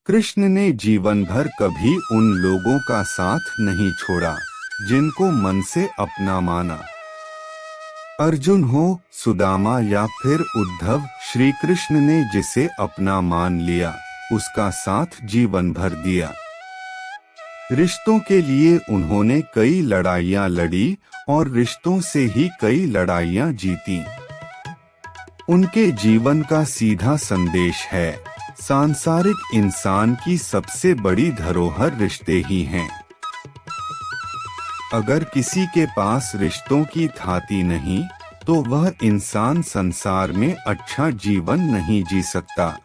कृष्ण ने जीवन भर कभी उन लोगों का साथ नहीं छोड़ा जिनको मन से अपना माना। अर्जुन हो, सुदामा या फिर उद्धव, श्री कृष्ण ने जिसे अपना मान लिया उसका साथ जीवन भर दिया। रिश्तों के लिए उन्होंने कई लड़ाइयां लड़ी और रिश्तों से ही कई लड़ाइयां जीती। उनके जीवन का सीधा संदेश है, सांसारिक इंसान की सबसे बड़ी धरोहर रिश्ते ही हैं। अगर किसी के पास रिश्तों की थाती नहीं तो वह इंसान संसार में अच्छा जीवन नहीं जी सकता।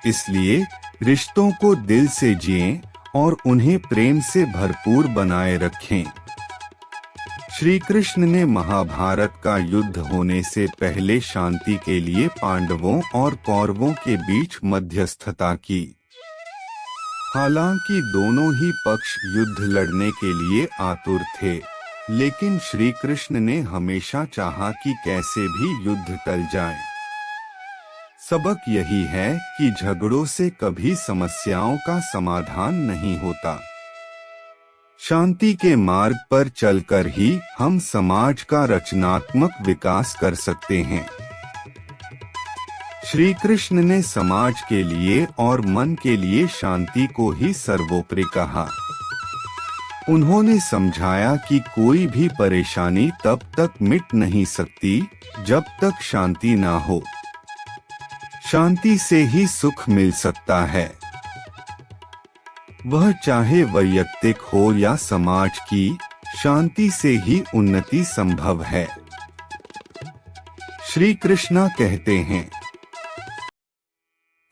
इसलिए रिश्तों को दिल से जिएं और उन्हें प्रेम से भरपूर बनाए रखें। श्री कृष्ण ने महाभारत का युद्ध होने से पहले शांति के लिए पांडवों और कौरवों के बीच मध्यस्थता की। हालांकि दोनों ही पक्ष युद्ध लड़ने के लिए आतुर थे, लेकिन श्री कृष्ण ने हमेशा चाहा कि कैसे भी युद्ध टल जाए। सबक यही है कि झगड़ों से कभी समस्याओं का समाधान नहीं होता। शांति के मार्ग पर चलकर ही हम समाज का रचनात्मक विकास कर सकते हैं। श्री कृष्ण ने समाज के लिए और मन के लिए शांति को ही सर्वोपरि कहा। उन्होंने समझाया कि कोई भी परेशानी तब तक मिट नहीं सकती जब तक शांति ना हो। शांति से ही सुख मिल सकता है, वह चाहे वैयक्तिक हो या समाज की। शांति से ही उन्नति संभव है। श्री कृष्णा कहते हैं,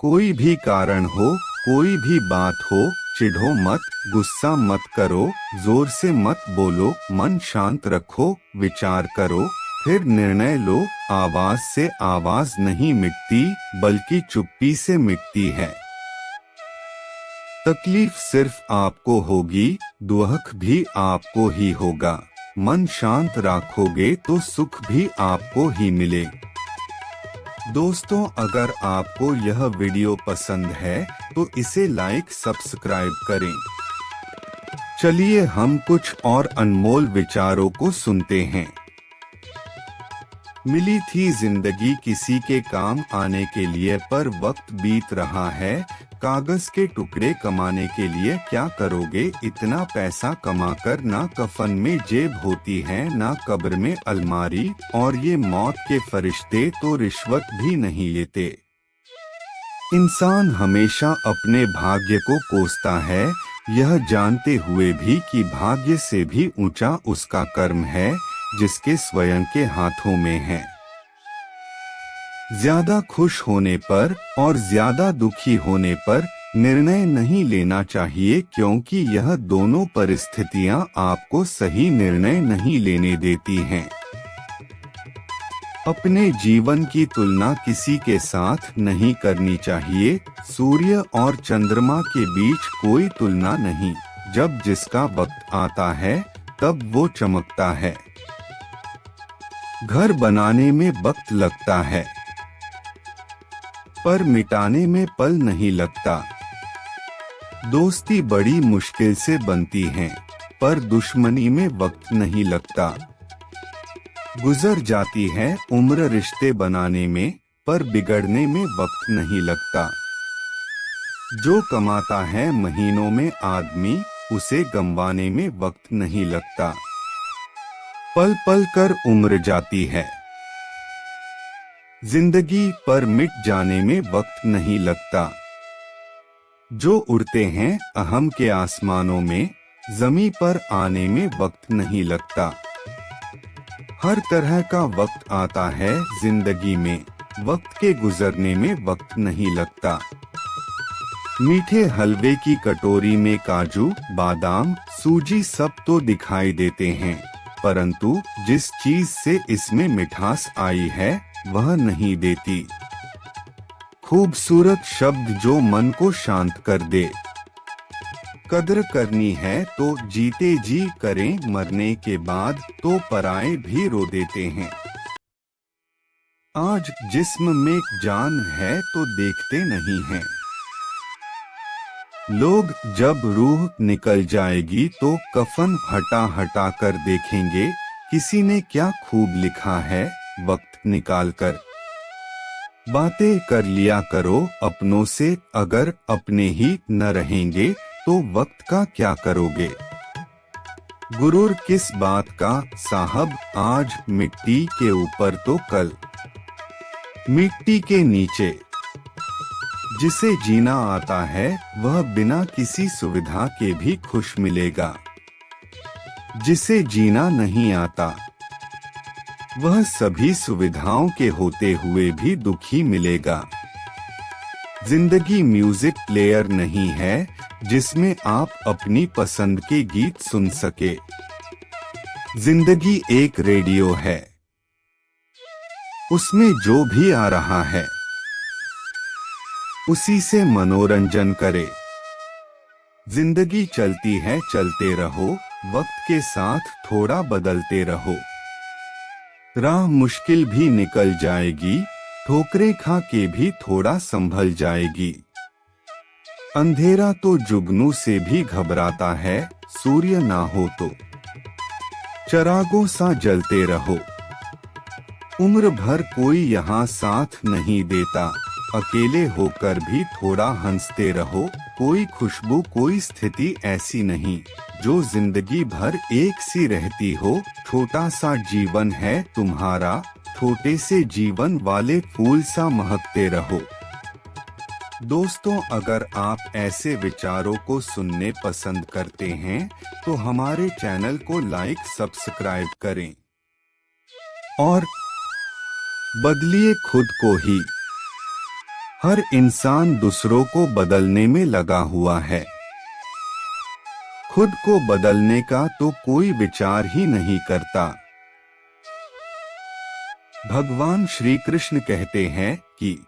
कोई भी कारण हो, कोई भी बात हो, चिढ़ो मत, गुस्सा मत करो, जोर से मत बोलो, मन शांत रखो, विचार करो, फिर निर्णय लो। आवाज से आवाज नहीं मिटती, बल्कि चुप्पी से मिटती है। तकलीफ सिर्फ आपको होगी, दुख भी आपको ही होगा। मन शांत रखोगे तो सुख भी आपको ही मिले। दोस्तों, अगर आपको यह वीडियो पसंद है तो इसे लाइक सब्सक्राइब करें। चलिए हम कुछ और अनमोल विचारों को सुनते हैं। मिली थी जिंदगी किसी के काम आने के लिए, पर वक्त बीत रहा है कागज के टुकड़े कमाने के लिए। क्या करोगे इतना पैसा कमाकर? ना कफन में जेब होती है, ना कब्र में अलमारी, और ये मौत के फरिश्ते तो रिश्वत भी नहीं लेते। इंसान हमेशा अपने भाग्य को कोसता है, यह जानते हुए भी कि भाग्य से भी ऊंचा उसका कर्म है जिसके स्वयं के हाथों में है। ज्यादा खुश होने पर और ज्यादा दुखी होने पर निर्णय नहीं लेना चाहिए, क्योंकि यह दोनों परिस्थितियां आपको सही निर्णय नहीं लेने देती हैं। अपने जीवन की तुलना किसी के साथ नहीं करनी चाहिए। सूर्य और चंद्रमा के बीच कोई तुलना नहीं। जब जिसका वक्त आता है तब वो चमकता है। घर बनाने में वक्त लगता है, पर मिटाने में पल नहीं लगता। दोस्ती बड़ी मुश्किल से बनती है, पर दुश्मनी में वक्त नहीं लगता। गुजर जाती है उम्र रिश्ते बनाने में, पर बिगड़ने में वक्त नहीं लगता। जो कमाता है महीनों में आदमी, उसे गंवाने में वक्त नहीं लगता। पल पल कर उम्र जाती है जिंदगी, पर मिट जाने में वक्त नहीं लगता। जो उड़ते हैं अहम के आसमानों में, जमीन पर आने में वक्त नहीं लगता। हर तरह का वक्त आता है जिंदगी में, वक्त के गुजरने में वक्त नहीं लगता। मीठे हलवे की कटोरी में काजू, बादाम, सूजी सब तो दिखाई देते हैं, परंतु जिस चीज से इसमें मिठास आई है वह नहीं देती। खूबसूरत शब्द जो मन को शांत कर दे। कद्र करनी है तो जीते जी करें, मरने के बाद तो पराए भी रो देते हैं। आज जिस्म में जान है तो देखते नहीं हैं। लोग जब रूह निकल जाएगी तो कफन हटा हटा कर देखेंगे किसी ने क्या खूब लिखा है। वक्त निकाल कर बातें कर लिया करो अपनों से, अगर अपने ही न रहेंगे तो वक्त का क्या करोगे। गुरूर किस बात का साहब, आज मिट्टी के ऊपर तो कल मिट्टी के नीचे। जिसे जीना आता है वह बिना किसी सुविधा के भी खुश मिलेगा, जिसे जीना नहीं आता वह सभी सुविधाओं के होते हुए भी दुखी मिलेगा। जिंदगी म्यूजिक प्लेयर नहीं है जिसमें आप अपनी पसंद के गीत सुन सके। जिंदगी एक रेडियो है, उसमें जो भी आ रहा है उसी से मनोरंजन करे। जिंदगी चलती है, चलते रहो, वक्त के साथ थोड़ा बदलते रहो। राह मुश्किल भी निकल जाएगी, ठोकरें खा के भी थोड़ा संभल जाएगी। अंधेरा तो जुगनू से भी घबराता है, सूर्य ना हो तो चरागों सा जलते रहो। उम्र भर कोई यहाँ साथ नहीं देता, अकेले होकर भी थोड़ा हंसते रहो। कोई खुशबू कोई स्थिति ऐसी नहीं जो जिंदगी भर एक सी रहती हो। छोटा सा जीवन है तुम्हारा, छोटे से जीवन वाले फूल सा महकते रहो। दोस्तों, अगर आप ऐसे विचारों को सुनने पसंद करते हैं तो हमारे चैनल को लाइक सब्सक्राइब करें और बदलिए खुद को ही। हर इंसान दूसरों को बदलने में लगा हुआ है, खुद को बदलने का तो कोई विचार ही नहीं करता। भगवान श्री कृष्ण कहते हैं कि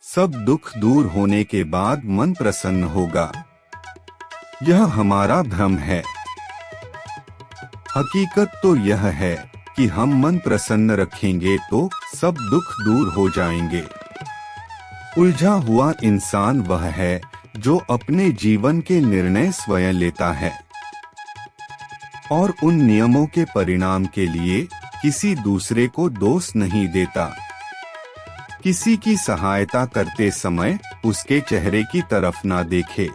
सब दुख दूर होने के बाद मन प्रसन्न होगा। यह हमारा भ्रम है। हकीकत तो यह है कि हम मन प्रसन्न रखेंगे तो सब दुख दूर हो जाएंगे। उलझा हुआ इंसान वह है जो अपने जीवन के निर्णय स्वयं लेता है और उन नियमों के परिणाम के लिए किसी दूसरे को दोष नहीं देता। किसी की सहायता करते समय उसके चेहरे की तरफ ना देखे।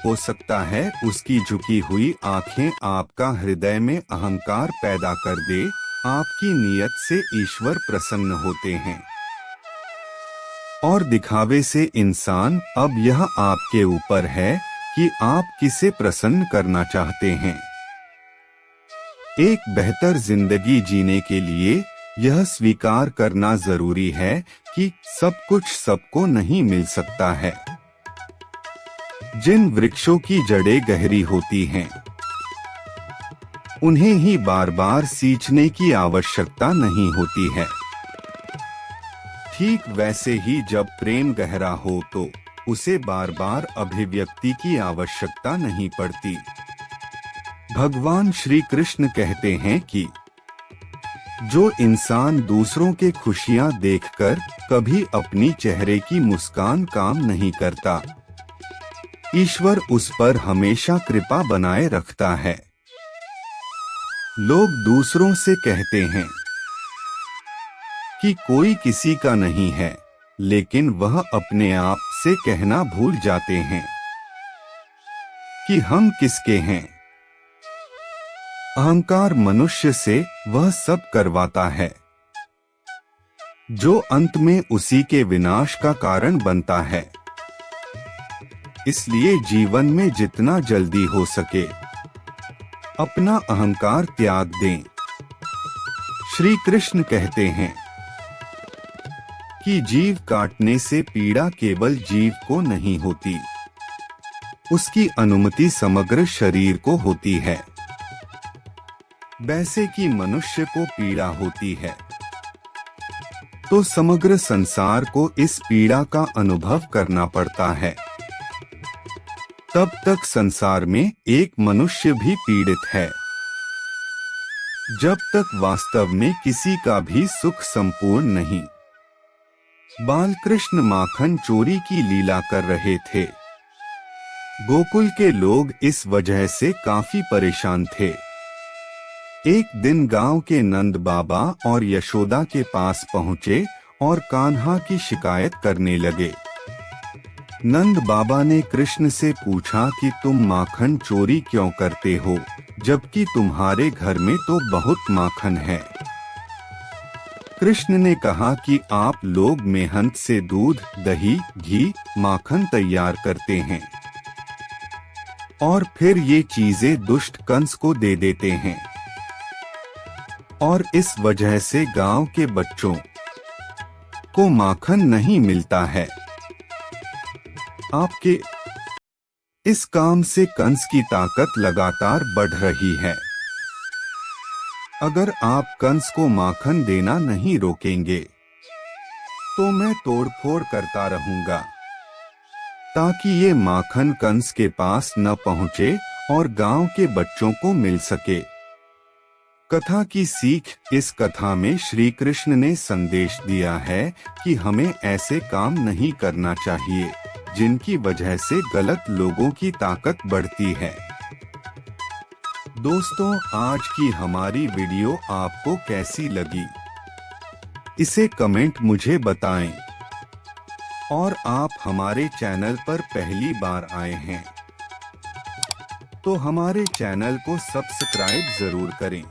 हो सकता है उसकी झुकी हुई आंखें आपका हृदय में अहंकार पैदा कर दे। आपकी नीयत से ईश्वर प्रसन्न होते हैं और दिखावे से इंसान। अब यह आपके ऊपर है कि आप किसे प्रसन्न करना चाहते हैं। एक बेहतर जिंदगी जीने के लिए यह स्वीकार करना जरूरी है कि सब कुछ सबको नहीं मिल सकता है। जिन वृक्षों की जड़ें गहरी होती हैं, उन्हें ही बार बार सींचने की आवश्यकता नहीं होती है। ठीक वैसे ही जब प्रेम गहरा हो तो उसे बार बार अभिव्यक्ति की आवश्यकता नहीं पड़ती। भगवान श्री कृष्ण कहते हैं कि जो इंसान दूसरों के खुशियां देखकर कभी अपनी चेहरे की मुस्कान काम नहीं करता, ईश्वर उस पर हमेशा कृपा बनाए रखता है। लोग दूसरों से कहते हैं कि कोई किसी का नहीं है, लेकिन वह अपने आप से कहना भूल जाते हैं कि हम किसके हैं। अहंकार मनुष्य से वह सब करवाता है जो अंत में उसी के विनाश का कारण बनता है। इसलिए जीवन में जितना जल्दी हो सके अपना अहंकार त्याग दें। श्री कृष्ण कहते हैं कि जीव काटने से पीड़ा केवल जीव को नहीं होती, उसकी अनुमति समग्र शरीर को होती है। वैसे कि मनुष्य को पीड़ा होती है तो समग्र संसार को इस पीड़ा का अनुभव करना पड़ता है। तब तक संसार में एक मनुष्य भी पीड़ित है, जब तक वास्तव में किसी का भी सुख संपूर्ण नहीं। बालकृष्ण माखन चोरी की लीला कर रहे थे, गोकुल के लोग इस वजह से काफी परेशान थे। एक दिन गांव के नंद बाबा और यशोदा के पास पहुंचे और कान्हा की शिकायत करने लगे। नंद बाबा ने कृष्ण से पूछा कि तुम माखन चोरी क्यों करते हो, जबकि तुम्हारे घर में तो बहुत माखन है। कृष्ण ने कहा कि आप लोग मेहनत से दूध, दही, घी, माखन तैयार करते हैं और फिर ये चीजें दुष्ट कंस को दे देते हैं, और इस वजह से गांव के बच्चों को माखन नहीं मिलता है। आपके इस काम से कंस की ताकत लगातार बढ़ रही है। अगर आप कंस को माखन देना नहीं रोकेंगे तो मैं तोड़फोड़ करता रहूंगा ताकि ये माखन कंस के पास न पहुंचे और गांव के बच्चों को मिल सके। कथा की सीख। इस कथा में श्री कृष्ण ने संदेश दिया है कि हमें ऐसे काम नहीं करना चाहिए जिनकी वजह से गलत लोगों की ताकत बढ़ती है। दोस्तों, आज की हमारी वीडियो आपको कैसी लगी, इसे कमेंट मुझे बताएं। और आप हमारे चैनल पर पहली बार आए हैं तो हमारे चैनल को सब्सक्राइब जरूर करें।